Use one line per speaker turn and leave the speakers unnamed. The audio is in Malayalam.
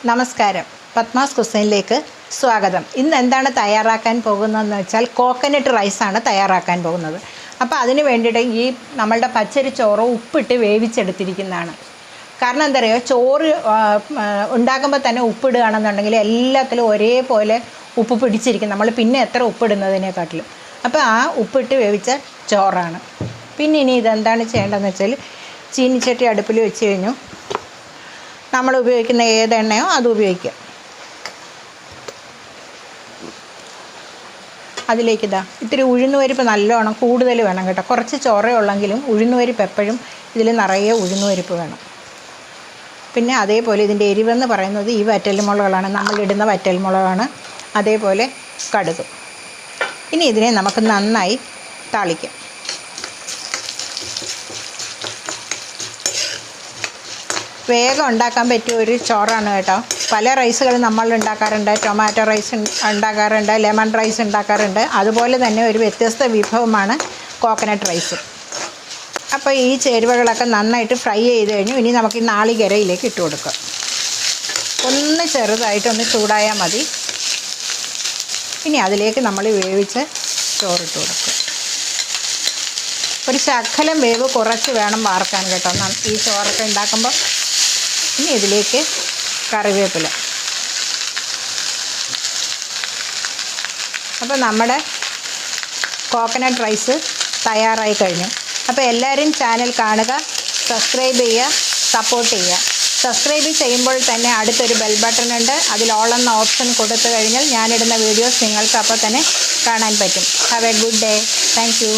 നമസ്കാരം. പത്മാസ് കുസൈനിലേക്ക് സ്വാഗതം. ഇന്ന് എന്താണ് തയ്യാറാക്കാൻ പോകുന്നതെന്ന് വെച്ചാൽ കോക്കനട്ട് റൈസാണ് തയ്യാറാക്കാൻ പോകുന്നത്. അപ്പോൾ അതിന് വേണ്ടിയിട്ട് ഈ നമ്മളുടെ പച്ചരി ചോറ് ഉപ്പിട്ട് വേവിച്ചെടുത്തിരിക്കുന്നതാണ്. കാരണം എന്താ പറയുക, ചോറ് ഉണ്ടാക്കുമ്പോൾ തന്നെ ഉപ്പിടുകയാണെന്നുണ്ടെങ്കിൽ എല്ലാത്തിലും ഒരേപോലെ ഉപ്പ് പിടിച്ചിരിക്കും, നമ്മൾ പിന്നെ എത്ര ഉപ്പിടുന്നതിനെക്കാട്ടിലും. അപ്പോൾ ആ ഉപ്പിട്ട് വേവിച്ച ചോറാണ്. പിന്നെ ഇനി ഇതെന്താണ് ചെയ്യേണ്ടതെന്ന് വെച്ചാൽ, ചീനിച്ചട്ടി അടുപ്പിൽ വെച്ച് കഴിഞ്ഞു നമ്മൾ ഉപയോഗിക്കുന്ന ഏത് എണ്ണയോ അത് ഉപയോഗിക്കുക. അതിലേക്ക് ഇത്തിരി ഉഴുന്നുപരിപ്പ് നല്ലോണം കൂടുതൽ വേണം കേട്ടോ. കുറച്ച് ചോറേ ഉള്ളെങ്കിലും ഉഴുന്നുപരിപ്പ് എപ്പോഴും ഇതിൽ നിറയെ ഉഴുന്നുപരിപ്പ് വേണം. പിന്നെ അതേപോലെ ഇതിൻ്റെ എരിവെന്ന് പറയുന്നത് ഈ വറ്റൽമുളകളാണ്, നമ്മളിടുന്ന വറ്റൽമുളകാണ്. അതേപോലെ കടുക്. ഇനി ഇതിനെ നമുക്ക് നന്നായി താളിക്കാം. വേഗം ഉണ്ടാക്കാൻ പറ്റിയ ഒരു ചോറാണ് കേട്ടോ. പല റൈസുകൾ നമ്മൾ ഉണ്ടാക്കാറുണ്ട്. ടൊമാറ്റോ റൈസ് ഉണ്ടാക്കാറുണ്ട്, ലെമൺ റൈസ് ഉണ്ടാക്കാറുണ്ട്. അതുപോലെ തന്നെ ഒരു വ്യത്യസ്ത വിഭവമാണ് കോക്കനട്ട് റൈസ്. അപ്പോൾ ഈ ചേരുവകളൊക്കെ നന്നായിട്ട് ഫ്രൈ ചെയ്ത് കഴിഞ്ഞു. ഇനി നമുക്ക് ഈ നാളികേരയിലേക്ക് ഇട്ട് കൊടുക്കാം. ഒന്ന് ചെറുതായിട്ടൊന്ന് ചൂടായാൽ മതി. ഇനി അതിലേക്ക് നമ്മൾ വേവിച്ച് ചോറിട്ട് കൊടുക്കുക. ഒരു ശകലം വേവ് കുറച്ച് വേണം വാർക്കാൻ കേട്ടോ ഈ ചോറൊക്കെ ഉണ്ടാക്കുമ്പോൾ. ഇനി ഇതിലേക്ക് കറിവേപ്പില. അപ്പോൾ നമ്മുടെ കോക്കനട്ട് റൈസ് തയ്യാറായി കഴിഞ്ഞു. അപ്പോൾ എല്ലാവരും ചാനൽ കാണുക, സബ്സ്ക്രൈബ് ചെയ്യുക, സപ്പോർട്ട് ചെയ്യുക. സബ്സ്ക്രൈബ് ചെയ്യുമ്പോൾ തന്നെ അടുത്തൊരു ബെൽ ബട്ടൺ ഉണ്ട്. അതിൽ ഓൾ എന്ന ഓപ്ഷൻ കൊടുത്തു കഴിഞ്ഞാൽ ഞാനിടുന്ന വീഡിയോസ് നിങ്ങൾക്ക് അപ്പോൾ തന്നെ കാണാൻ പറ്റും. Have A good day. Thank you.